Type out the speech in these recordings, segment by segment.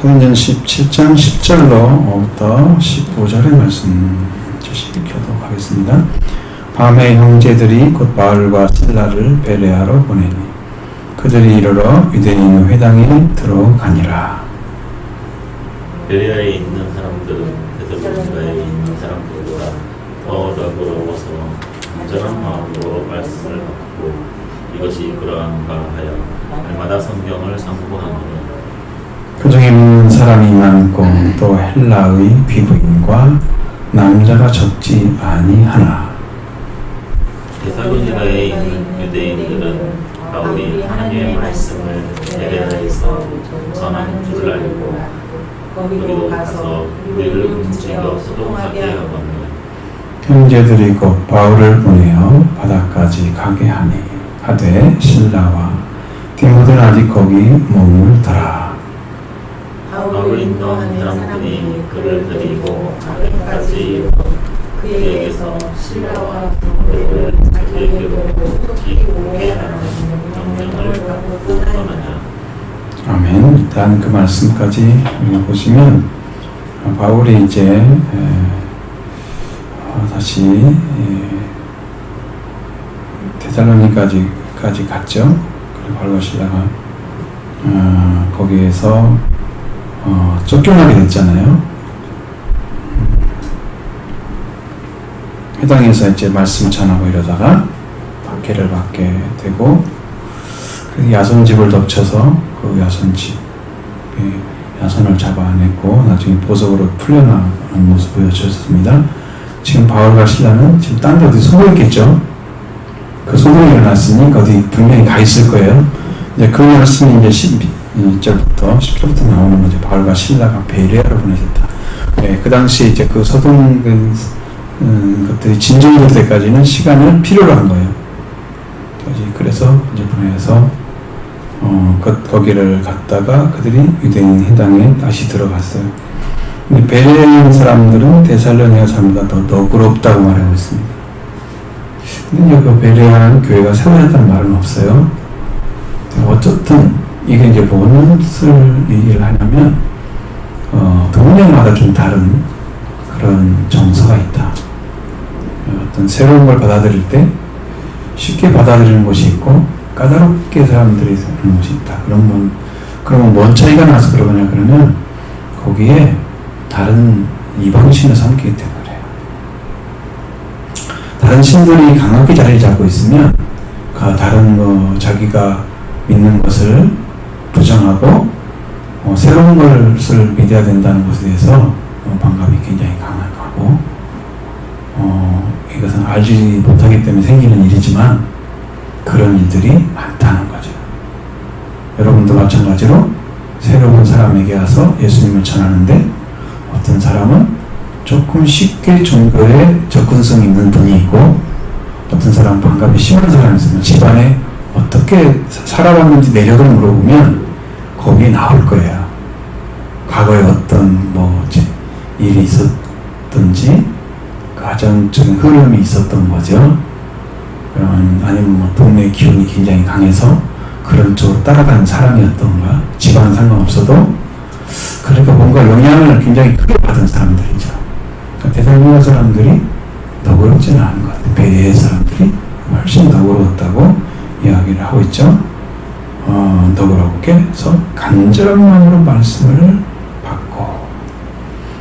사도행전 17장 10절로부터 15절의 말씀 교독 하겠습니다. 밤에 형제들이 곧 바울과 실라를 베레아로 보내니 그들이 이르러 유대인 회당에 들어가니라. 베레아에 있는 사람들은 데살로니가에 있는 사람들보다 더 너그러워서 온전한 마음으로 말씀을 받고 이것이 그러한가 하여 날마다 성경을 상고하노니 그 중에 믿는 사람이 많고 또 헬라의 귀부인과 남자가 적지 아니하나. 데살로니가에 있는 유대인들은 바울이 하나님의 말씀을 베레아에서 전하는 줄을 알고 거기로 가서 우리를 움직여 소동하게 하거늘 형제들이 곧 바울을 보내어 바다까지 가게 하니 하되 실라와 디모데는 아직 거기 머물더라. 바울을 인도하는 사람들이 그를 데리고 아덴까지 그에게서 실라와 디모데를 자기에게로 오게 하는 명령을 받고 떠나냐. 아멘. 일단 그 말씀까지 우리가 보시면 바울이 이제 다시 데살로니까지 갔죠. 그리고 바울과 실라가 거기에서 쫓겨나게 됐잖아요. 회당에서 이제 말씀 전하고 이러다가 박해를 받게 되고 야손집을 덮쳐서 그 야손집에 야손을 잡아냈고 나중에 보석으로 풀려나가는 모습을 보여줬습니다. 지금 바울과 실라는 지금 딴 데 어디 숨어있겠죠. 그 소동이 일어났으니 어디 분명히 가 있을 거예요. 이제 그 말씀이 이제 12절부터 10절부터 나오는 거죠. 바울과 실라가 베레아로 보내졌다. 네, 그 당시에 이제 그 소동된 것들이 진정될 때까지는 시간을 필요로 한 거예요. 그래서 이제 보내서 거기를 갔다가 그들이 유대인 회당에 다시 들어갔어요. 근데 베레아 사람들은 데살로니가 사람보다 더 너그럽다고 말하고 있습니다. 근데 그 베레아는 교회가 세워졌다는 말은 없어요. 어쨌든 이게 이제 무엇을 얘기를 하냐면 동네마다 좀 다른 그런 정서가 있다. 어떤 새로운 걸 받아들일 때 쉽게 받아들이는 곳이 있고 까다롭게 사람들이 하는 곳이 있다. 그러면 뭔 차이가 나서 그러냐 그러면 거기에 다른 이방신을 섬기기 때문에 그래요. 다른 신들이 강하게 자리를 잡고 있으면 다른 자기가 믿는 것을 부정하고 새로운 것을 믿어야 된다는 것에 대해서 반감이 굉장히 강하고 이것은 알지 못하기 때문에 생기는 일이지만 그런 일들이 많다는 거죠. 여러분도 마찬가지로 새로운 사람에게 와서 예수님을 전하는데 어떤 사람은 조금 쉽게 종교에 접근성 있는 분이 있고 어떤 사람은 반감이 심한 사람이 있으면 집안에 어떻게 살아왔는지 내력을 물어보면 거기에 나올 거예요. 과거에 어떤 일이 있었던지 가정적인 흐름이 있었던 거죠. 아니면 동네 기운이 굉장히 강해서 그런 쪽으로 따라가는 사람이었던가 집안은 상관없어도 그러니까 뭔가 영향을 굉장히 크게 받은 사람들이죠. 그러니까 데살로니가 사람들이 너그럽지는 않은 것 같아요. 베레아 사람들이 훨씬 너그러웠다고 이야기를 하고 있죠. 너그럽게 해서 간절한 마음으로 말씀을 받고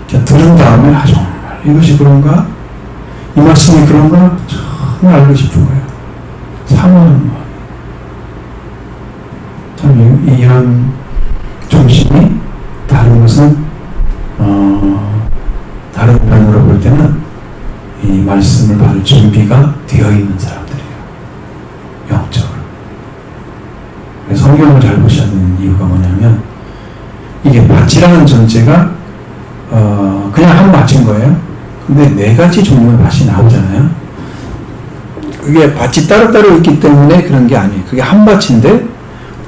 들은 다음에 정말 이것이 그런가? 이 말씀이 그런가? 정말 알고 싶은 거예요. 사모하는 마음. 참 이런 정신이 다른 것은 다른 면으로 볼 때는 이 말씀을 받을 준비가 되어 있는 사람들이에요. 영적으로. 성경을 잘 보셔야 되는 이유가 뭐냐면 이게 밭이라는 전체가 그냥 한 밭인 거예요. 근데 4가지 종류의 밭이 나오잖아요. 그게 밭이 따로따로 있기 때문에 그런 게 아니에요. 그게 한 밭인데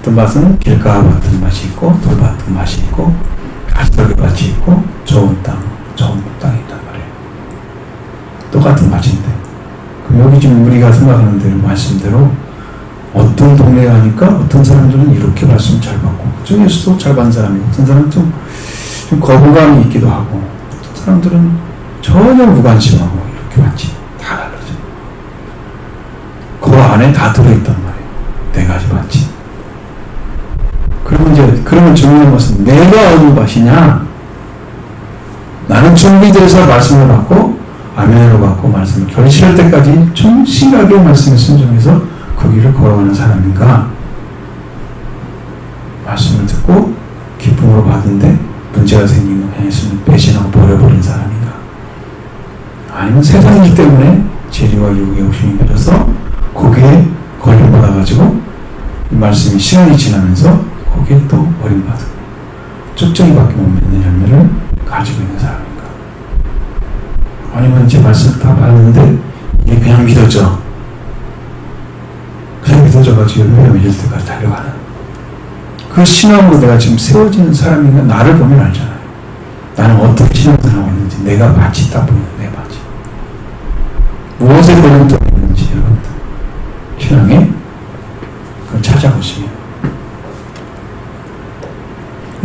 어떤 밭은 길가 같은 밭이 있고 돌 같은 밭이 있고 가지돌기 밭이 있고 좋은 땅이 있단 말이에요. 똑같은 밭인데 그럼 여기 지금 우리가 생각하는 대로 말씀대로 어떤 동네에 가니까 어떤 사람들은 이렇게 말씀 잘 받고 그 중에서도 잘 받는 사람이고 어떤 사람은 좀 좀 거부감이 있기도 하고, 어떤 사람들은 전혀 무관심하고 이렇게 봤지. 다 다르죠. 그 안에 다 들어있단 말이에요. 네 가지 봤지. 그러면 중요한 것은 내가 어느 밭이냐? 나는 준비돼서 말씀을 받고 아멘으로 받고 말씀을 결실할 때까지 충실하게 말씀에 순종해서 거기를 걸어가는 사람인가? 말씀을 듣고 기쁨으로 받은데 문제가 생기면 예수님 배신하고 버려버린 사람인가? 아니면 세상이기 때문에 재리와 유혹의 욕심이 밀어서 거기에 걸림받아가지고 이 말씀이 시간이 지나면서 거기에 또 버림받고 쭉정이밖에 못 맺는 열매를 가지고 있는 사람인가? 아니면 이제 말씀 다 받았는데 이게 그냥 믿어져. 그냥 믿어져가지고 열매가 맺을 때까지 달려가는 그 신앙으로 내가 지금 세워지는 사람인가? 나를 보면 알잖아요. 나는 어떻게 신앙생활하고 있는지, 내가 밭이 딱 보이는 내 밭이 무엇에 걸림돌이 있는지 여러분들 신앙에 그걸 찾아보시면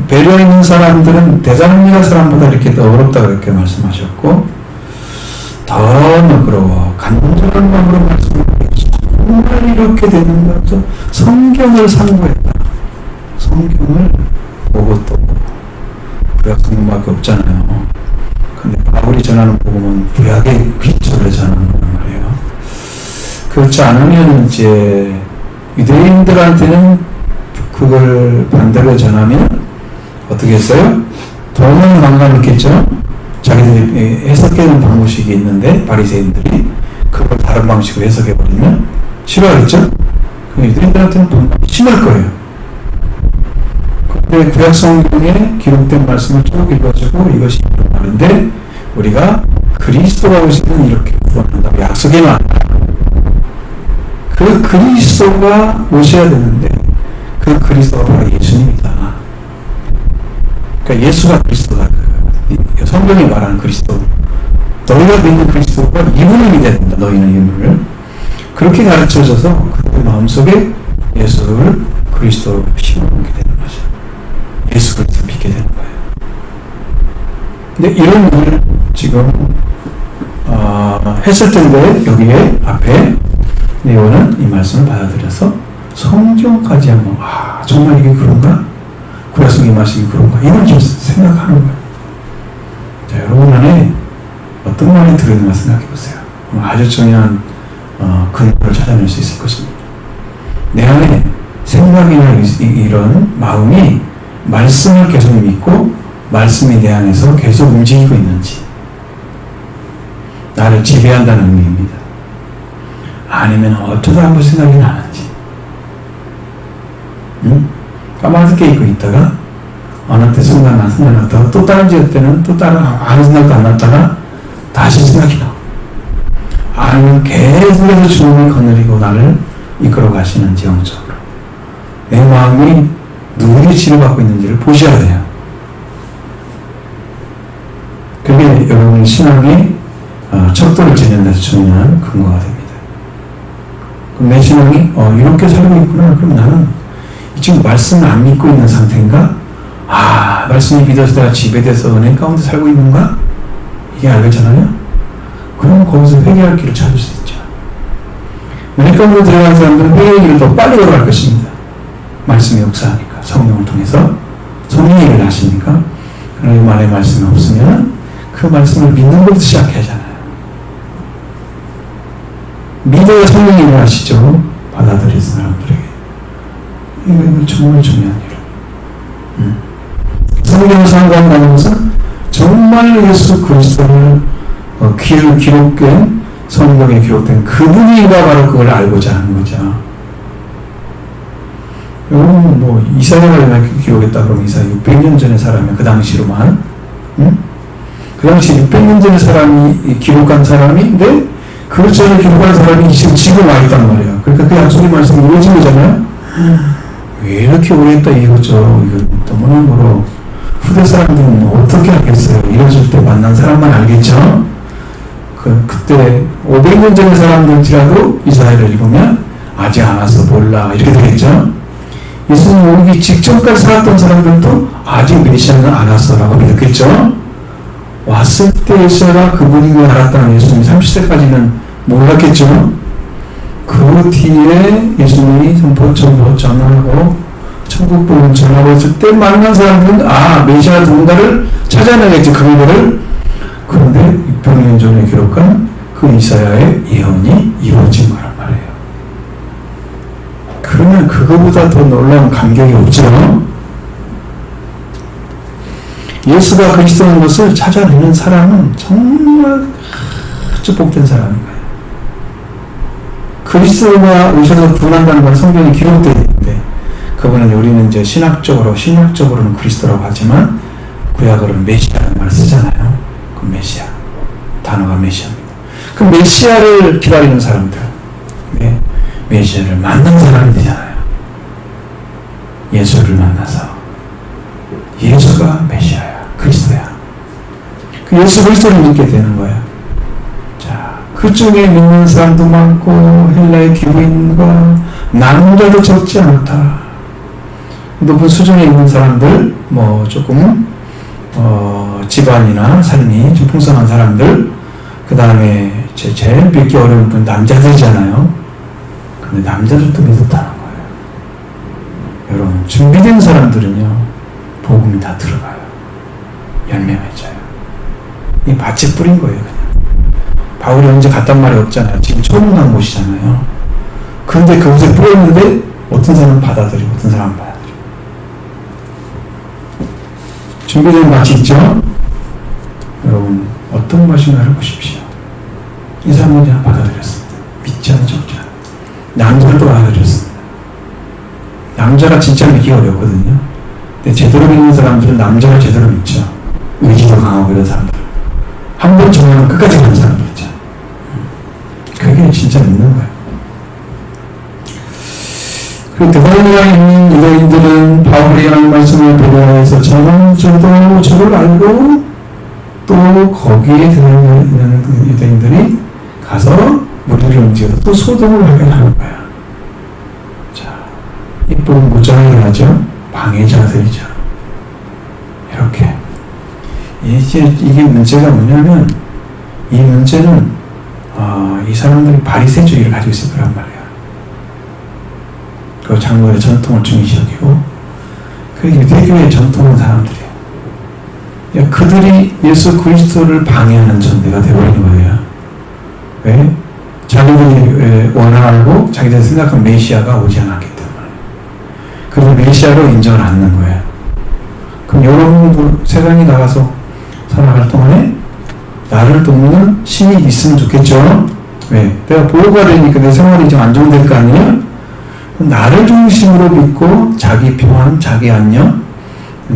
배려 있는 사람들은 대사합리가 사람보다 이렇게 더 어렵다고 이렇게 말씀하셨고, 더 너그러워 간절한 마음으로 말씀하셨죠. 정말 이렇게 되는 것도 성경을 상고했다. 성경을 보고 또 구약 성경밖에 없잖아요. 근데 바울이 전하는 복음은 구약의 귀초를 전하는 거란 말이에요. 그렇지 않으면 이제 유대인들한테는 그걸 반대로 전하면 어떻게 했어요? 더는 망가졌겠죠? 자기들이 해석하는 방식이 있는데 바리새인들이 그걸 다른 방식으로 해석해버리면 싫어하겠죠? 그럼 유대인들한테는 심할 거예요. 근데 구약 성경에 기록된 말씀을 쭉 읽어주고 이것이 말인데 우리가 그리스도가 오시면 이렇게 구원한다고 약속해놔. 그 그리스도가 오셔야 되는데 그 그리스도가 바로 예수님이다. 그러니까 예수가 그리스도다. 성경이 말하는 그리스도. 너희가 믿는 그리스도가 이분을 믿어야 된다. 너희는 이분을. 그렇게 가르쳐져서 그들 마음속에 예수를 그리스도로 심어놓게 되는 거죠. 예수 그리스도 믿게 되는 거예요. 근데 이런 일을 지금 했을 텐데 여기에 앞에 네오는 이 말씀을 받아들여서 성경까지 한번 정말 이게 그런가? 그래서 이 말씀이 그런가? 이걸 좀 생각하는 거예요. 자, 여러분 안에 어떤 말이 들어있는가 생각해 보세요. 아주 중요한 근거를 찾아낼 수 있을 것입니다. 내 안에 생각이나 이런 마음이 말씀을 계속 믿고 말씀이 내 안에서 계속 움직이고 있는지, 나를 지배한다는 의미입니다. 아니면 어쩌다 한번 생각이 나는지, 까맣게 잊고 있다가 어느 때 생각났다가 또 다른 지을 때는 또 다른 아무 생각도 안 났다가 다시 생각이 나. 아니면 계속해서 주님이 거느리고 나를 이끌어 가시는지 영적으로 내 마음이 누구의 치료받고 있는지를 보셔야 돼요. 그게 여러분의 신앙이 척도를 지는 데서 중요한 근거가 됩니다. 그럼 내 신앙이 이렇게 살고 있구나. 그럼 나는 지금 말씀을 안 믿고 있는 상태인가? 말씀이 믿어서 내가 지배돼서 은혜 가운데 살고 있는가? 이게 알겠잖아요? 그럼 거기서 회개할 길을 찾을 수 있죠. 은혜 가운데 들어간 사람들은 회개의 길을 더 빨리 걸어갈 것입니다. 말씀이 역사하니까, 성령을 통해서 성령이 일을 하시니까. 그러나 만에 말씀이 없으면 그 말씀을 믿는 것부터 시작해야 하잖아요. 믿어야 성령이 일을 하시죠. 받아들인 사람들에게. 이건 정말 중요한 일. 성경을 상고한다는 것은 정말 예수 그리스도를 기록된 성경에 기록된 그분이가 바로 그걸 알고자 하는 거죠. 여러분 이사야가 기록했다 그러면 이사야 600년 전의 사람이 그 당시로만 그 당시 600년 전의 사람이 기록한 사람인데 그 전에 기록한 사람이 지금 와 있단 말이에요. 그러니까 그 약속의 말씀이 이루어진 거잖아요. 왜 이렇게 오래 했다 이거죠. 이거 너무너무 후대 사람들은 어떻게 알겠어요? 이러실 때 만난 사람만 알겠죠? 그때 500년 전의 사람들이라도 이사야를 읽으면 아직 안 와서 몰라 이렇게 되겠죠? 예수님 오기 직전까지 살았던 사람들도 아직 메시아는 안 왔어라고 믿었겠죠. 왔을 때 예수가 그분인 걸 알았다는 예수님이 30세까지는 몰랐겠죠. 그 뒤에 예수님이 선포 전하고 천국 복음 전하고 있을 때 만난 사람들은 메시아 누군가를 찾아내겠지 그분들을. 그런데 600년 전에 기록한 그 이사야의 예언이 이루어진 거란 말이에요. 그러면 그거보다 더 놀라운 감격이 없죠. 예수가 그리스도인 것을 찾아내는 사람은 정말 아주 복된 사람인 거예요. 그리스도가 오셔서 구원한다는 건 성경에 기록되어 있는데, 그분은 우리는 이제 신약적으로는 그리스도라고 하지만 구약으로는 메시아라는 말을 쓰잖아요. 그 메시아 단어가 메시아입니다. 그 메시아를 기다리는 사람들, 메시아를 만난 사람이 되잖아요. 예수를 만나서 예수가 메시아야, 그리스도야. 그 예수 그리스도를 믿게 되는 거예요. 자, 그 중에 믿는 사람도 많고 헬라의 기부인과 남자도 적지 않다. 높은 수준에 있는 사람들, 조금 집안이나 삶이 좀 풍성한 사람들, 그 다음에 제일 믿기 어려운 분 남자들이잖아요. 근데 남자들도 믿었다는 거예요. 여러분, 준비된 사람들은요, 복음이 다 들어가요. 열매 맺어요. 이 밭에 뿌린 거예요, 그냥. 바울이 언제 갔단 말이 없잖아요. 지금 처음 간 곳이잖아요. 그런데 그곳에 뿌렸는데 어떤 사람은 받아들이고 어떤 사람은 안 받아들이고. 준비된 밭이 있죠? 여러분, 어떤 맛인가를 보십시오. 이 사람은 그냥 받아들였습니다. 믿지 않은 적자. 남자도 받아들였습니다. 남자가 진짜 믿기 어렵거든요. 근데 제대로 믿는 사람들은 남자가 제대로 믿죠. 의지도 강하고 이런 사람들. 한 번 정하면 끝까지 가는 사람들 있죠. 그게 진짜 믿는 거예요. 그 대단히 있는 유대인들은 바울이 하는 말씀을 배려해서 저도 저를 알고 또 거기에 있는 유대인들이 가서 무리를 움직여서 또 소동을 하게 하는 거야. 자, 이쁜 무장을 하죠. 방해자들이죠. 이렇게. 이게 문제가 뭐냐면, 이 문제는 이 사람들이 바리새주의를 가지고 있을 거란 말이야. 그 장로의 전통을 중시여기고, 그 유대교의 전통은 사람들이에요. 그러니까 그들이 예수 그리스도를 방해하는 전대가 되어버린 거예요. 왜? 자기들이 원하고 자기들이 생각한 메시아가 오지 않았기 때문에. 그래서 메시아로 인정을 않는 거예요. 그럼 여러분도 세상에 나가서 살아갈 동안에 나를 돕는 신이 있으면 좋겠죠? 왜? 내가 보호가 되니까 내 생활이 좀 안정될 거 아니에요? 나를 중심으로 믿고 자기 평안, 자기 안녕,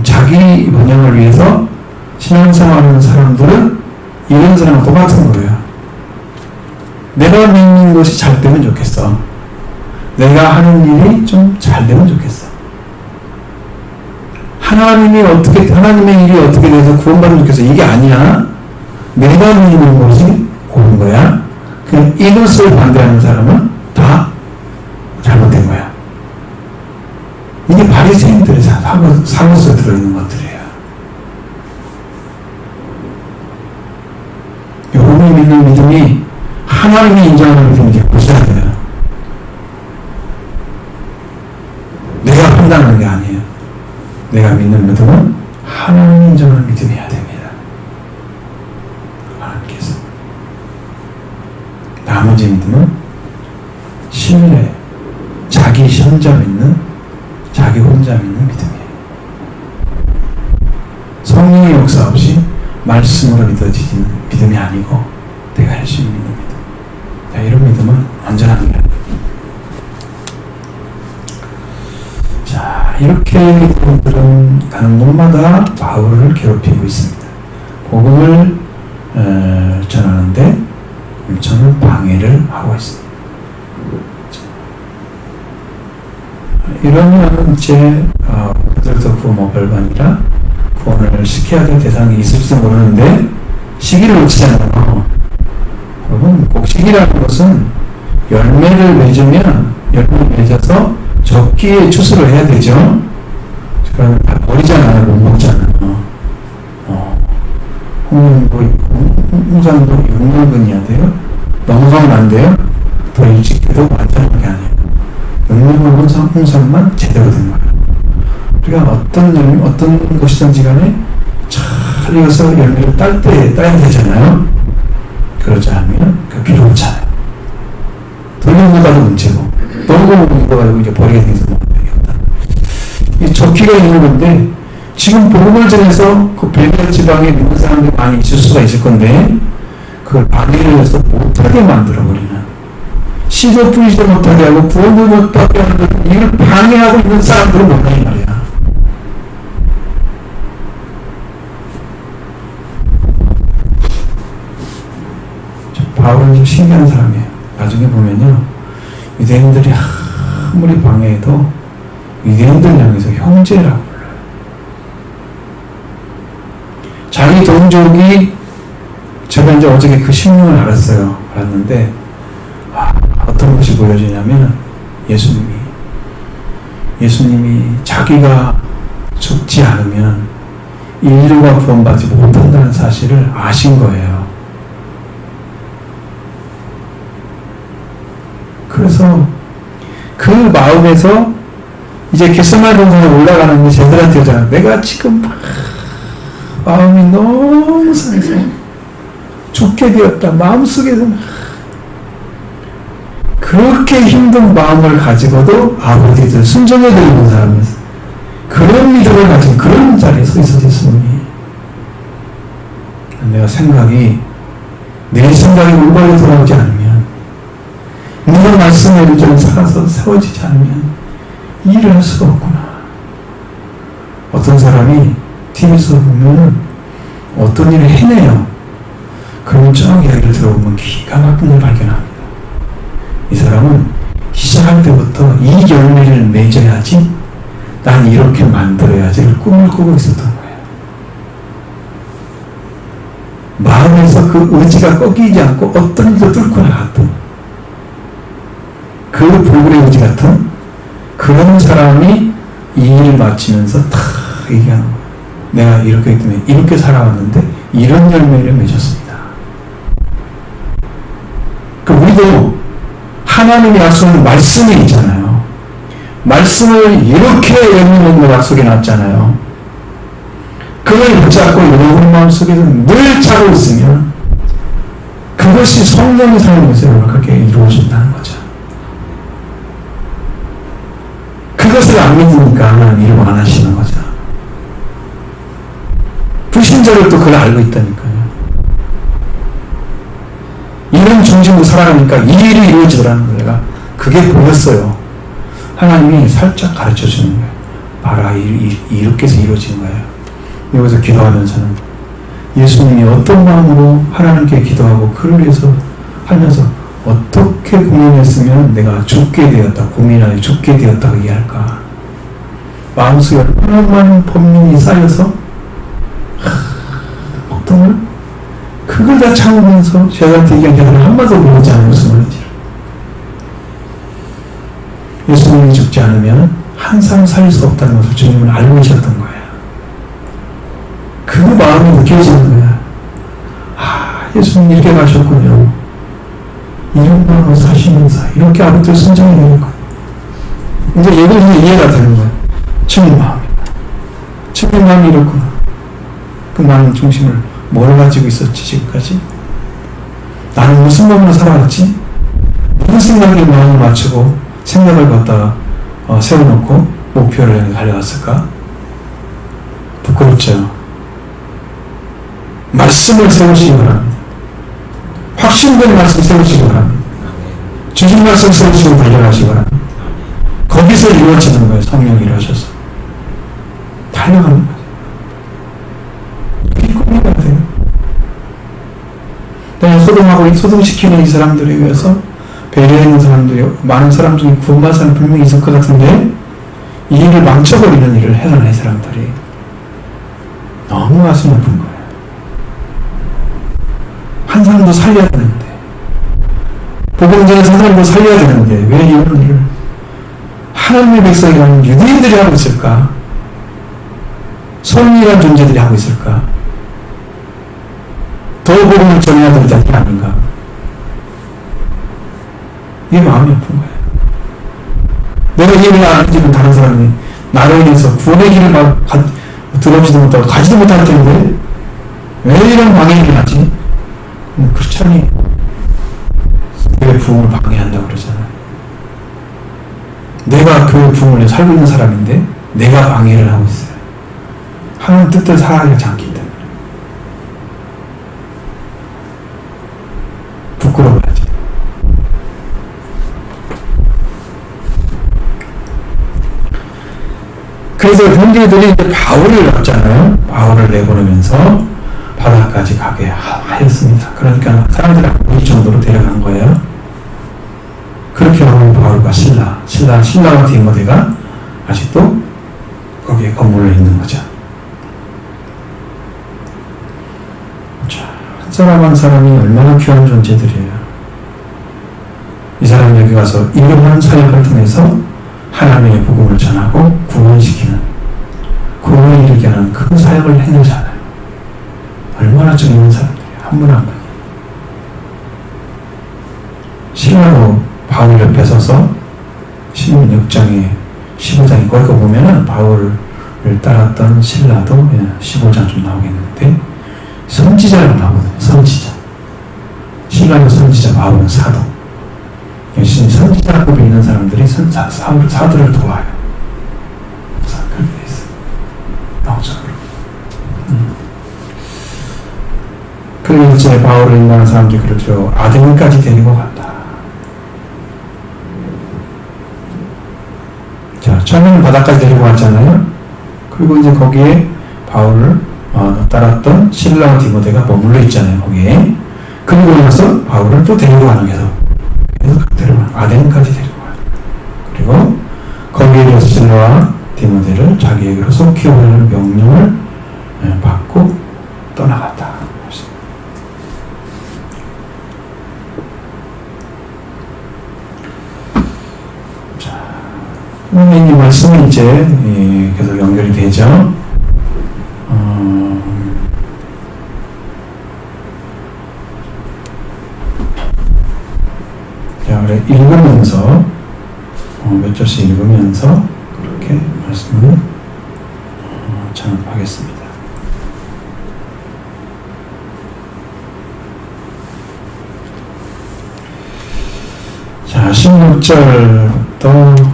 자기 번영을 위해서 신앙생활하는 사람들은 이런 사람과 똑같은 거예요. 내가 믿는 것이 잘 되면 좋겠어. 내가 하는 일이 좀 잘 되면 좋겠어. 하나님의 일이 어떻게 돼서 구원받으면 좋겠어. 이게 아니야. 내가 믿는 것이 옳은 거야. 그냥 이것을 반대하는 사람은 다 잘못된 거야. 이게 바리새인들의 사고에 들어있는 것들이에요. 여러분이 믿는 믿음이 하나님이 인정하는 믿음이 보셔야 돼요. 내가 판단하는 게 아니에요. 내가 믿는 믿음은 하나님이 인정하는 믿음이어야 됩니다. 하나님께서. 나머지 믿음은 신뢰, 자기 혼자 믿는 믿음이에요. 성령의 역사 없이 말씀으로 믿어지는 믿음이 아니고 내가 열심히 믿는 믿음. 자, 이런 믿음은 완전한 거예요. 자, 이렇게 여러분들은 가는 곳마다 바울을 괴롭히고 있습니다. 복음을 전하는데 엄청난 방해를 하고 있습니다. 이러면 이제 그들도 구원 별거 아니라 구원을 시켜야 될 대상이 있을지도 모르는데 시기를 놓치잖아요. 여러분, 꼭 시기라는 것은 열매를 맺어서 적기에 추수를 해야 되죠. 그러면 다 버리잖아요. 못 먹잖아요. 홍련도 있고 홍장도 6년근이어야 돼요. 넘어가면 안 돼요. 더 일찍 해도 완전한 게 아니에요. 6년근 홍장만 제대로 된 거예요. 우리가 어떤 것이든지 간에 잘 익어서 열매를 딸 때 따야 되잖아요. 그러지 않으면 그 필요 없잖아요. 돌리는 것도 문제고 너무 익어가지고 이제 버리게 돼서 먹는 얘기였다. 이 적기가 있는 건데 지금 복음을 전해서 그 벨기에 지방에 있는 사람들이 많이 있을 수가 있을 건데 그걸 방해를 해서 못하게 만들어버리는 씨도 뿌리지도 못하게 하고 구원도 못하게 하는 이걸 방해하고 있는 사람들은 뭐냐 말이야. 바울은 좀 신기한 사람이에요. 나중에 보면요 유대인들이 아무리 방해해도 유대인들 향해서 형제라고 불러요. 자기 동족이 제가 이제 어저께 그 신명을 알았는데 어떤 것이 보여지냐면 예수님이 자기가 죽지 않으면 인류가 구원받지 못한다는 사실을 아신 거예요. 그래서 그 마음에서 이제 겟세마네 동산에 올라가는데 제들한테 오잖아. 내가 지금 마음이 너무 상해서 죽게 되었다. 마음속에서 그렇게 힘든 마음을 가지고도 아버지들 순종해드리는 사람이었어. 그런 믿음을 가진 그런 자리에 서 있었어요. 예수님이. 내가 내 생각이 올바르게 돌아오지 않으면 누가 말씀에 좀 살아서 세워지지 않으면 일을 할 수가 없구나. 어떤 사람이 TV에서 보면 어떤 일을 해내요. 그러면 쭉 이야기를 들어보면 기가 막힌 걸 발견합니다. 이 사람은 시작할 때부터 이 열매를 맺어야지, 난 이렇게 만들어야지를 꿈을 꾸고 있었던 거예요. 마음에서 그 의지가 꺾이지 않고 어떤 일도 뚫고 나갔던 그 불굴의 의지 같은 그런 사람이 이 일을 마치면서 탁 얘기하는 거예요. 내가 이렇게 했기 때문에 이렇게 살아왔는데 이런 열매를 맺었습니다. 우리도 하나님의 약속은 말씀이 있잖아요. 말씀을 이렇게 열매맺는 약속이 났잖아요. 그걸 붙잡고 여러분 마음속에서 늘 차고 있으면 그것이 성령의 삶에서 그렇게 이루어진다는 거죠. 그것을 안 믿으니까 하나님 일을 안 하시는 거죠. 불신자를 또 그걸 알고 있다니까요. 이런 중심으로 살아가니까 이 일이 이루어지더라는 거예요. 내가 그게 보였어요. 하나님이 살짝 가르쳐 주는 거예요. 봐라, 이렇게 해서 이루어지는 거예요. 여기서 기도하면서는 예수님이 어떤 마음으로 하나님께 기도하고 그를 위해서 하면서 어떻게 고민했으면 내가 죽게 되었다, 고민하여 죽게 되었다고 이해할까? 마음속에 얼마나 많은 범민이 쌓여서 어떤 그걸 다 참으면서 저희한테 얘기한 게 한마디도 모르지 않은 무슨 말인지. 예수님이 죽지 않으면 한 사람 살릴 수 없다는 것을 주님은 알고 계셨던 거예요. 그 마음이 느껴지는 거야. 예수님 이렇게 가셨군요. 이런 마음으로 사시면서 이렇게 아버지를 순종해야 되는 거예요. 이제 이것이 이해가 되는 거예요. 주님 마음이다. 주님 마음이 이렇구나. 그 마음 중심을 뭘 가지고 있었지 지금까지? 나는 무슨 마음으로 살아왔지? 무슨 생각에 마음을 맞추고 생각을 갖다가 세워놓고 목표를 향해 달려왔을까? 부끄럽죠. 말씀을 세우시기 바랍니다. 확신된 말씀 세우시기 바랍니다. 주신 말씀 세우시고 달려가시기 바랍니다. 거기서 이루어지는 거예요. 성령이 일하셔서 달려가는 거예요. 이게 꿈이 같아요. 내가 소동시키는 이 사람들에 의해서 배려해 있는 사람들이 많은 사람 중에 구원받은 사람 분명히 있을 것 같은데 이 일을 망쳐버리는 일을 해라는 이 사람들이 너무 가슴 아픈 거예요. 한 사람도 살려야 되는데 복음전에서 한 사람도 살려야 되는데 왜 이런 일을 하나님의 백성이라는 유대인들이 하고 있을까? 성리란 존재들이 하고 있을까? 더 복음을 전해야 될 때가 아닌가? 이게 마음이 아픈 거예요. 내가 예배를 안 해주면 다른 사람이 나로 인해서 구원의 길을 들어오지도 못하고 가지도 못할 텐데 왜 이런 방해를 하지? 크리스찬이 교회 부흥을 방해한다고 그러잖아요. 내가 교회 부흥을 살고 있는 사람인데 내가 방해를 하고 있어요. 하나님 뜻대로 살아가지 않기 때문에. 부끄러워야지. 그래서 형제들이 이제 바울을 잡잖아요. 바울을 내보내면서 바다까지 가게 하였습니다. 그러니까 사람들하고 이 정도로 데려간 거예요. 그렇게 하고 바울과 신라와 디모데가 아직도 거기에 거물러 있는 거죠. 자, 한 사람 한 사람이 얼마나 귀한 존재들이에요. 이 사람이 여기 가서 이러한 사역을 통해서 하나님의 복음을 전하고 구원시키는, 구원을 이루게 하는 큰 사역을 해내잖아요. 얼마나 중요한 사람들이에요. 한 분 한 분이. 신라로 바울 옆에 서서 16장에 15장에 거기 보면은 바울을 따랐던 신라도 15장 좀 나오겠는데 선지자로 나오거든요. 선지자. 신라는 선지자, 바울은 사도. 선지자급에 있는 사람들이 사도를 도와요. 그렇게 돼 있어요. 영적으로. 그리고 이제 바울을 인도하는 사람들이 그렇죠. 아덴까지 데리고 간다. 자, 처음에는 바다까지 데리고 갔잖아요. 그리고 이제 거기에 바울을 따랐던 실라와 디모데가 머물러 있잖아요. 거기에. 그리고 나서 바울을 또 데리고 가는 계속 데리고 아덴까지 데리고 가요. 그리고 거기에 대해서 실라와 디모데를 자기에게로 속히오라는 명령을 받고 떠나갔다. 이 말씀은 이제 계속 연결이 되죠. 자, 그래 읽으면서 몇 절씩 읽으면서 그렇게 말씀을 전하겠습니다. 자, 16절부터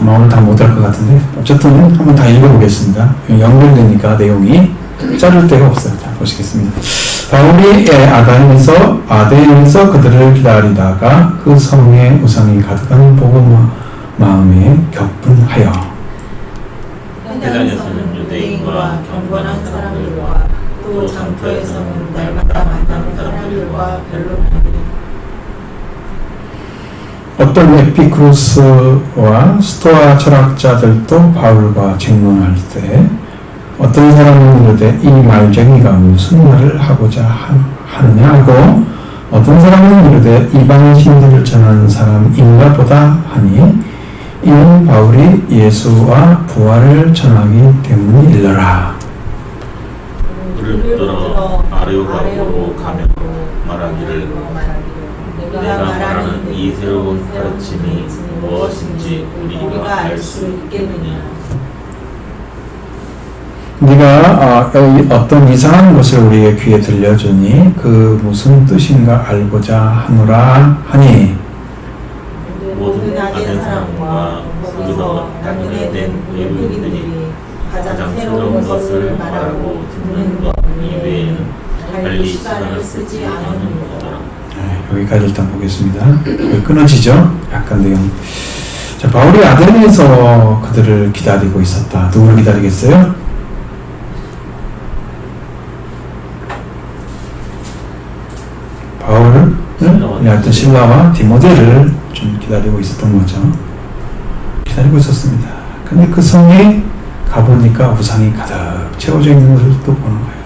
오늘 다 못할 것 같은데 어쨌든 한번 다 읽어보겠습니다. 연결되니까 내용이 자를 데가 없어요. 자, 보시겠습니다. 바울이 아덴에서 그들을 기다리다가 그 성에 우상이 가득한 복음 마음에 격분하여 헤단에서는 유대인과 경건한 사람들과 또 장터에서는 날마다 만나는 사람들과 변론하니 어떤 에피쿠로스와 스토아 철학자들도 바울과쟁론할 때 어떤 사람은 이르되 이 말쟁이가 무슨 말을 하고자 하느냐 하고 어떤 사람은 이르되 이방신들을 전하는 사람인가 보다 하니 이는 바울이 예수와 부활을 전하기 때문이더라. 그를 붙들어 아레오가고로 가며 말하기를 내가 말하는 이 새로운 가르침이 무엇인지 우리가 알 수 있겠느냐. 네가 어떤 이상한 것을 우리의 귀에 들려주니 그 무슨 뜻인가 알고자 하노라 하니 모든 아는 사람과 거기서 단련된 외국인들이 가장 새로운 것을 말하고 듣는 것 이외에는 달리 시간을 쓰지 않은 거더라. 여기까지 일단 보겠습니다. 끊어지죠? 약간 내용. 자, 바울이 아덴에서 그들을 기다리고 있었다. 누구를 기다리겠어요? 바울을, 하여튼 신라와 디모데를 좀 기다리고 있었던 거죠. 기다리고 있었습니다. 근데 그 성에 가보니까 우상이 가득 채워져 있는 것을 또 보는 거예요.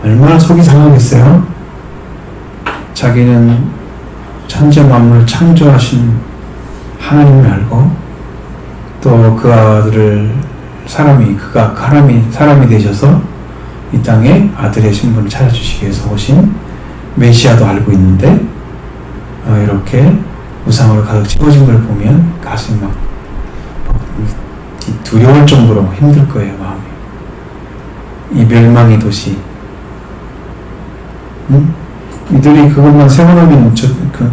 얼마나 속이 상하겠어요? 자기는 천재 만물을 창조하신 하나님을 알고 또 그 아들을 그가 사람이 되셔서 이 땅에 아들의 신분을 찾아주시기 위해서 오신 메시아도 알고 있는데 이렇게 우상으로 가득 채워진 걸 보면 가슴이 막 두려울 정도로 힘들 거예요, 마음이. 이 멸망의 도시. 이들이 그것만 세워놓으면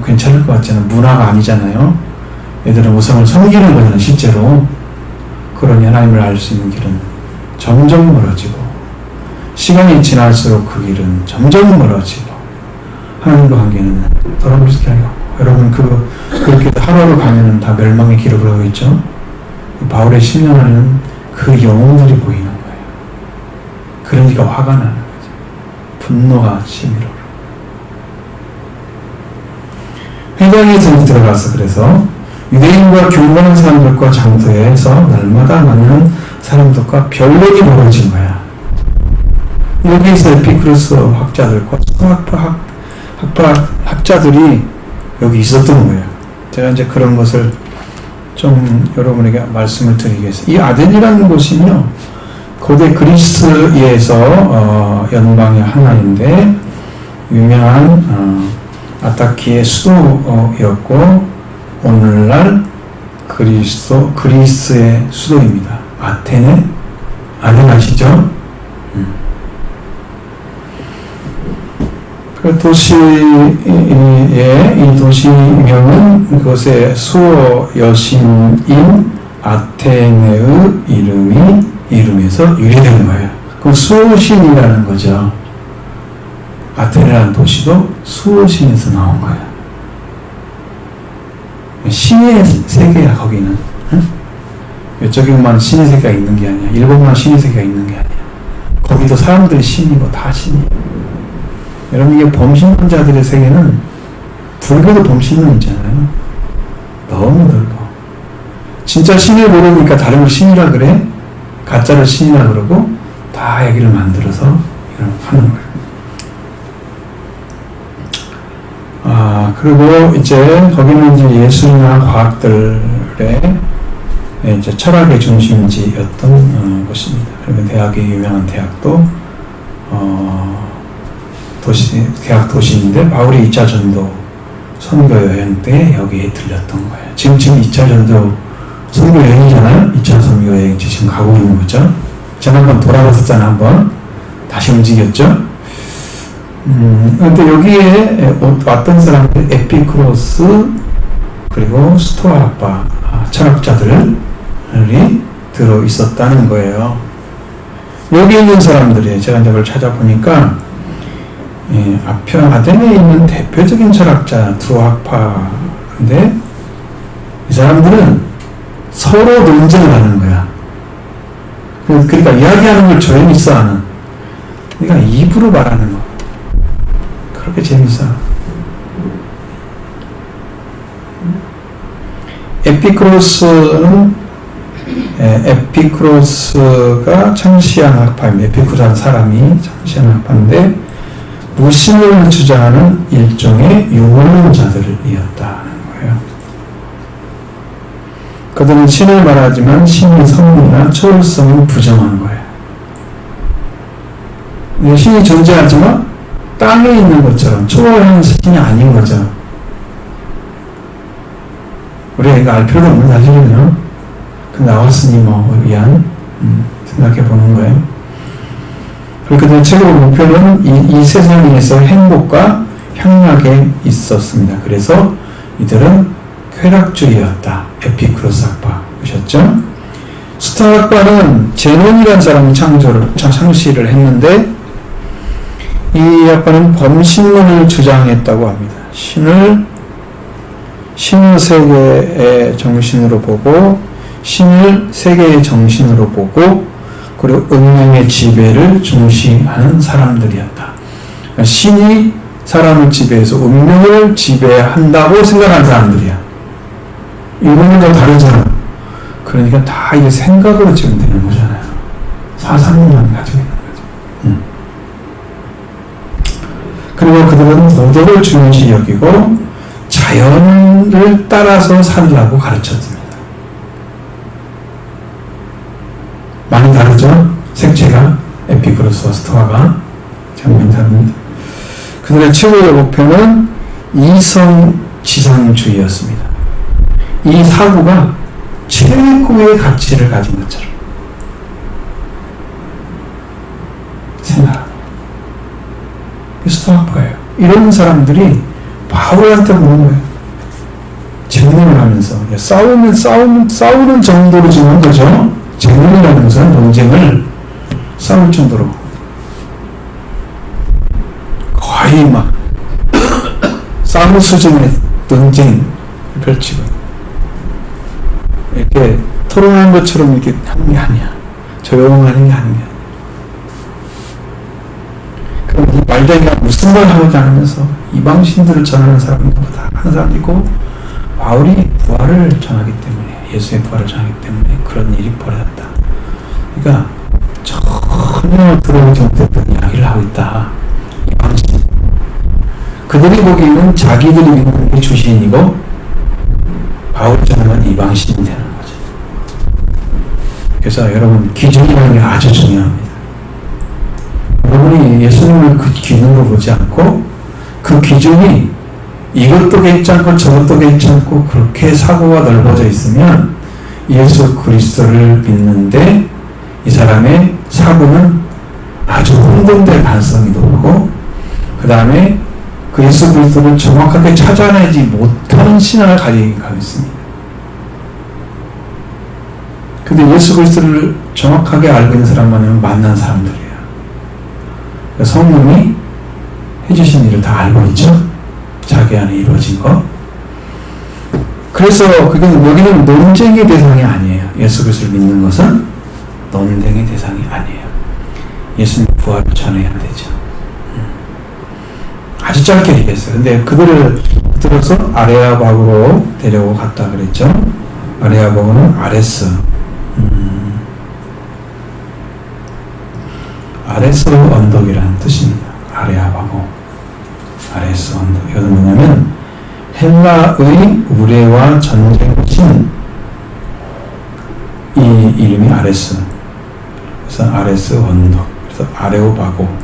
괜찮을 것 같잖아요. 문화가 아니잖아요. 얘들은 우상을 섬기는 거잖아요, 실제로. 그러니 하나님을 알 수 있는 길은 점점 멀어지고, 시간이 지날수록 그 길은 점점 멀어지고, 하나님과 관계는 돌아볼 수 있게 하고. 여러분, 그렇게 하루하루 가면은 다 멸망의 기록을 하고 있죠. 바울의 신령하는 그 영웅들이 보이는 거예요. 그러니까 화가 나는 거죠. 분노가 치밀어. 회당에 들어가서 그래서 유대인과 교만한 사람들과 장소에서 날마다 만나는 사람들과 변론이 벌어진 거야. 여기에서 에피쿠로스 학자들과 학자들이 여기 있었던 거예요. 제가 이제 그런 것을 좀 여러분에게 말씀을 드리겠습니다. 이 아덴이라는 곳이요, 고대 그리스에서 연방의 하나인데 유명한 아타키의 수도였고 오늘날 그리스의 수도입니다. 아테네 아시죠? 그 도시의 이 도시명은 그것의 수호 여신인 아테네의 이름에서 유래된 거예요. 그럼 수호신이라는 거죠. 아테네라는 도시도 수호신에서 나온 거예요. 신의 세계야, 거기는. 응? 이쪽에만 신의 세계가 있는 게 아니야. 일본만 신의 세계가 있는 게 아니야. 거기도 사람들이 신이고 다 신이에요. 여러분, 이게 범신론자들의 세계는 불교도 범신론 있잖아요. 너무 넓어. 진짜 신을 모르니까 다른 걸 신이라 그래. 가짜를 신이라 그러고 다 얘기를 만들어서 이걸 하는 거예요. 그리고 이제 거기는 이제 예술이나 과학들의 이제 철학의 중심지였던 곳입니다. 그리고 대학의 유명한 대학도 대학 도시인데 바울이 2차 전도 선교 여행 때 여기에 들렸던 거예요. 지금 2차 전도 선교 여행이잖아요. 2차 선교 여행 지금 가고 있는 거죠. 제가 한번 돌아갔었잖아요. 한번 다시 움직였죠. 근데 여기에 왔던 사람들 에피쿠로스 그리고 스토아파 철학자들이 들어 있었다는 거예요. 여기 있는 사람들이 제가 이제 그걸 찾아보니까 아테네에 있는 대표적인 철학자 두 학파인데 이 사람들은 서로 논쟁을 하는 거야. 그러니까 이야기하는 걸 조용히 써하는. 그러니까 입으로 말하는 거. 그렇게 재밌어. 에피쿠로스가 창시한 학파입니다. 에피쿠로스라는 사람이 창시한 학파인데 무신론을 주장하는 일종의 유물론자들이었다는 거예요. 그들은 신을 말하지만 신의 성리나 초월성을 부정하는 거예요. 신이 존재하지만 땅에 있는 것처럼 초월하는 신이 아닌 거죠. 우리가 이거 알 필요도 없는 사실이에요. 나왔으니 뭐 위한 생각해 보는 거예요. 그들의 최고 목표는 이 세상에서 행복과 향락에 있었습니다. 그래서 이들은 쾌락주의였다. 에피쿠로스 학파 보셨죠? 스토아 학파는 제논이라는 사람이 창시를 했는데 이 학파는 범신론을 주장했다고 합니다. 신을 세계의 정신으로 보고 신을 세계의 정신으로 보고 그리고 운명의 지배를 중시하는 사람들이었다. 그러니까 신이 사람을 지배해서 운명을 지배한다고 생각하는 사람들이야. 이거는 좀 다르잖아. 그러니까 다 이게 생각으로 지금 되는 거잖아요. 사상만 가지고 있는 거죠. 그리고 그들은 도덕을 중요시 여기고 자연을 따라서 살라고 가르쳤습니다. 많이 다르죠? 색채가 에피쿠로스와 스토아가 장면이 다릅니다. 그들의 최고의 목표는 이성지상주의였습니다. 이 사고가 최고의 가치를 가진 것처럼 생각합니다. 스토아파예요. 이런 사람들이 바울한테 보는 거예요. 쟁론을 하면서 싸우는 정도로 지금 한 거죠. 쟁론을 하면서 논쟁을 싸울 정도로 거의 막 싸움 수준의 논쟁을 펼치고 이렇게 토론하는 것처럼 이렇게 하는 게 아니야. 조용하는 게 아니야. 그럼 이 말쟁이가 무슨 말 하고자 하면서 이방신들을 전하는 사람들보다 하는 사람도 있고, 바울이 부활을 전하기 때문에, 예수의 부활을 전하기 때문에 그런 일이 벌어졌다. 그러니까 전혀 들어오지 못했던 이야기를 하고 있다. 이방신. 그들이 보기에는 자기들이 믿는 게 주신이고 바울이 전하는 이방신이 되는 거죠. 그래서 여러분, 기준이라는 게 아주 중요합니다. 여러분이 예수님을 그 기준으로 보지 않고 그 기준이 이것도 괜찮고 저것도 괜찮고 그렇게 사고가 넓어져 있으면 예수 그리스도를 믿는데 이 사람의 사고는 아주 혼돈될 가능성이 높고, 그 다음에 그 예수 그리스도를 정확하게 찾아내지 못하는 신앙을 가지고 있습니다. 근데 예수 그리스도를 정확하게 알고 있는 사람만은 만난 사람들이에요. 성령이 해주신 일을 다 알고 있죠. 자기 안에 이루어진 거. 그래서 여기는 논쟁의 대상이 아니에요. 예수 그리스도를 믿는 것은 논쟁의 대상이 아니에요. 예수님 부활을 전해야 되죠. 아주 짧게 얘기했어요. 근데 그들을 들어서 아레아바고로 데려고 갔다 그랬죠. 아레아바고는 아레스. 아레스 언덕이라는 뜻입니다. 아레아바고. 아레스 언덕. 이건 뭐냐면 헬라의 우레와 전쟁신, 이 이름이 아레스. 그래서 아레스 언덕. 그래서 아레오바고.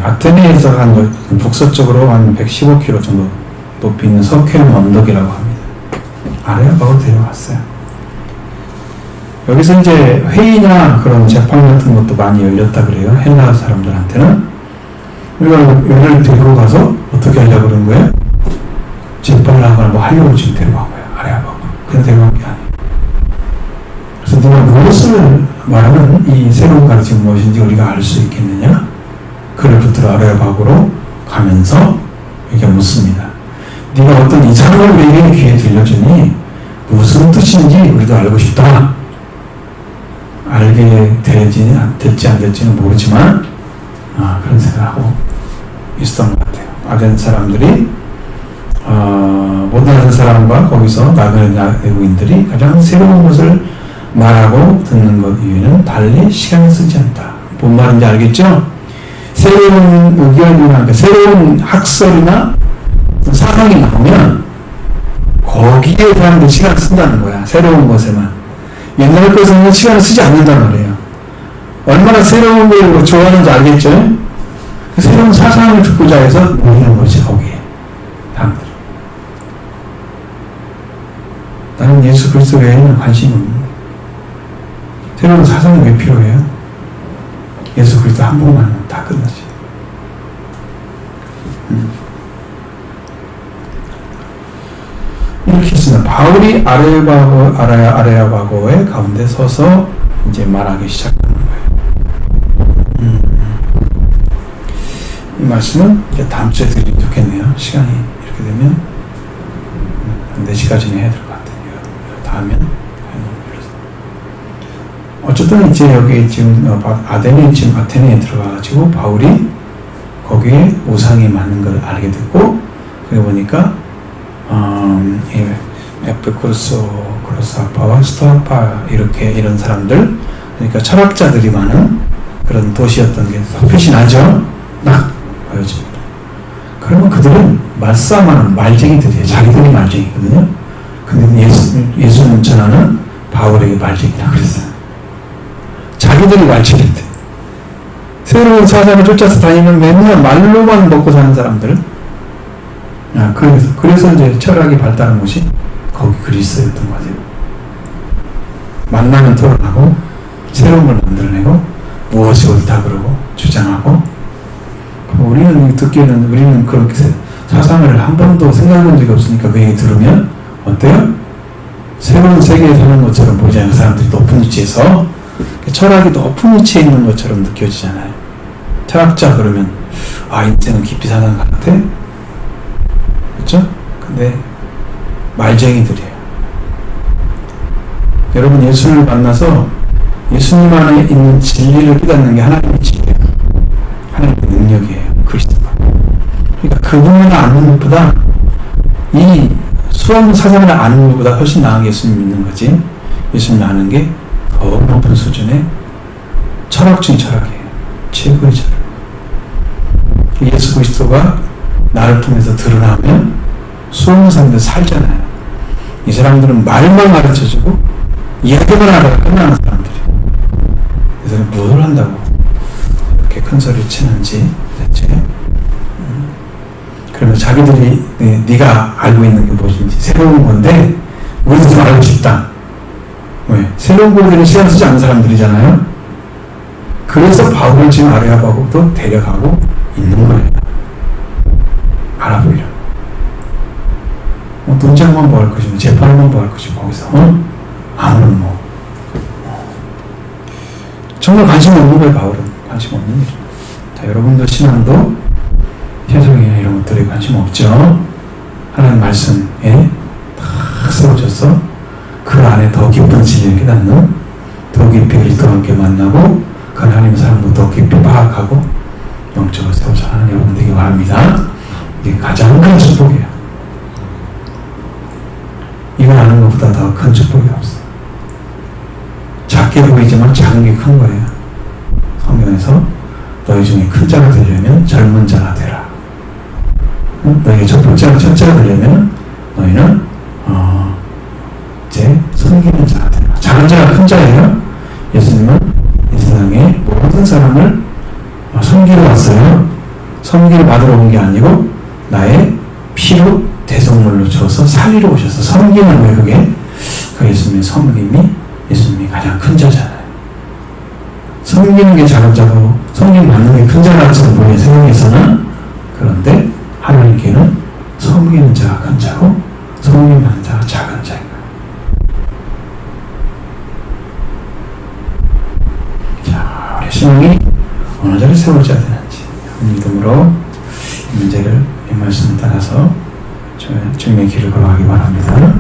아테네에서 한 북서쪽으로 한 115km 정도 높이 있는 석회암 언덕이라고 합니다. 아레오바고 데려갔어요. 여기서 이제 회의나 그런 재판 같은 것도 많이 열렸다 그래요. 헬라 사람들한테는. 우리가 여기를 데리고 가서 어떻게 하려고 그런 거예요? 재판을 하거나 뭐 하려고 지금 데려간 거예요. 아레아바고. 그냥 데려간 게 아니에요. 그래서 네가 무엇을 말하는 이 새로운 가르침이 무엇인지 우리가 알 수 있겠느냐? 그를 붙들어 아레아바고로 가면서 이렇게 묻습니다. 네가 어떤 이상한 우리에게 귀에 들려주니 무슨 뜻인지 우리도 알고 싶다. 알게 될지 안 될지는 모르지만 그런 생각하고 있었던 것 같아요. 아덴 사람들이 못 아는 사람과 거기서 나그네 외국인들이 가장 새로운 것을 말하고 듣는 것 이유는 달리 시간을 쓰지 않다. 뭔 말인지 알겠죠? 새로운 의견이나 새로운 학설이나 사상이 나오면 거기에 대한 시간을 쓴다는 거야. 새로운 것에만. 옛날 것에는 시간을 쓰지 않는단 말이에요. 얼마나 새로운 걸 좋아하는지 알겠죠? 새로운 사상을 듣고자 해서 모이는 거지, 거기에. 사람들. 나는 예수 그리스도 외에는 관심이 없는 거예요. 새로운 사상이 왜 필요해요? 예수 그리스도 한 번만 다 끝나지. 이렇게 했습니다. 바울이 아레아바고의 가운데 서서 이제 말하기 시작하는 거예요. 이 말씀은 이제 다음 주에 드리면 좋겠네요. 시간이 이렇게 되면 4시까지는 해야 될 것 같아요. 다 하면. 어쨌든 이제 여기 지금 아테네에 들어가가지고 바울이 거기에 우상이 많은 걸 알게 됐고, 그래 보니까 에피쿠로스, 아파와 스토아파 이런 사람들 그러니까 철학자들이 많은 그런 도시였던 게 표시 나죠? 딱 보여집니다. 그러면 그들은 말싸움하는 말쟁이들이에요. 자기들이 말쟁이거든요. 근데 예수님 전하는 바울에게 말쟁이라 그랬어요. 자기들이 말쟁이인데 새로운 사상을 쫓아서 다니는 맨날 말로만 먹고 사는 사람들. 그래서 이제 철학이 발달한 곳이 거기 그리스였던 거죠. 만나면 토론하고 새로운 걸 만들어내고 무엇이 옳다 그러고 주장하고. 우리는 듣기에는 우리는 그렇게 사상을 한 번도 생각해본 적이 없으니까 그 얘기 들으면 어때요? 새로운 세계에 사는 것처럼 보이지 않아요. 사람들이 높은 위치에서 철학이 높은 위치에 있는 것처럼 느껴지잖아요. 철학자 그러면 인생은 깊이 사는 것 같아? 그렇죠? 근데 말쟁이들이에요. 여러분 예수를 만나서 예수님 안에 있는 진리를 깨닫는 게 하나님의 진리예요. 하나님의 능력이에요. 그리스도가. 그러니까 그분을 아는 것보다 이 수험 사상을 아는 것보다 훨씬 나은 예수님 믿는 거지. 예수님 아는 게 더 높은 수준의 철학적인 철학이에요. 최고의 철학. 예수 그리스도가 나를 통해서 드러나면 수험 사람들 살잖아요. 이 사람들은 말만 가르쳐주고 이야기만 하다가 끝나는 사람들이에요. 그래서 무엇을 한다고 이렇게 큰 소리 치는지 대체. 그러면 자기들이 네가 알고 있는 게 무엇인지 새로운 건데 우리도 좀 알고 싶다. 왜? 새로운 거에는 시간 쓰지 않는 사람들이잖아요. 그래서 바울을 지금 아레오파고도 데려가고 있는 거예요. 알아보이라. 논쟁만 뭐 할 것이고 재판만 뭐 할 것이고 거기서 아무런 정말 관심 없는 거예요. 바울은 관심 없는 일이에요. 자, 여러분도 신앙도 세상에 이런 것들에 관심 없죠. 하나님 말씀에 딱 세워져서 그 안에 더 깊은 진리를 깨닫는, 더 깊이 그리스도와 함께 만나고 그 하나님의 사랑도 더 깊이 파악하고 영적으로 세워져 하는 여러분 되기 바랍니다. 이게 가장 큰 축복이에요. 이걸 아는 것보다 더 큰 축복이 없어요. 작게 보이지만 작은 게 큰 거예요. 성경에서 너희 중에 큰 자가 되려면 젊은 자가 되라. 너희가 첫째가 되려면 너희는 이제 섬기는 자가 되라. 작은 자가 큰 자예요. 예수님은 이 세상에 모든 사람을 섬기러 왔어요. 섬기를 받으러 온 게 아니고 나의 피로 대속물로 줘서 살리러 오셔서 섬기는 거예요. 그게 그 예수님의 섬김이 예수님이 가장 큰 자잖아요. 섬기는 게 작은 자고 섬김 받는 게 큰 자라서 우리의 생각에서는. 그런데 하나님께는 섬기는 자가 큰 자고 섬김 받는 자가 작은 자인 거예요. 자, 우리 신앙이 어느 자리에 세워져야 되는지 믿음으로 이 문제를 이 말씀을 따라서 주님의 길을 걸어가기 바랍니다.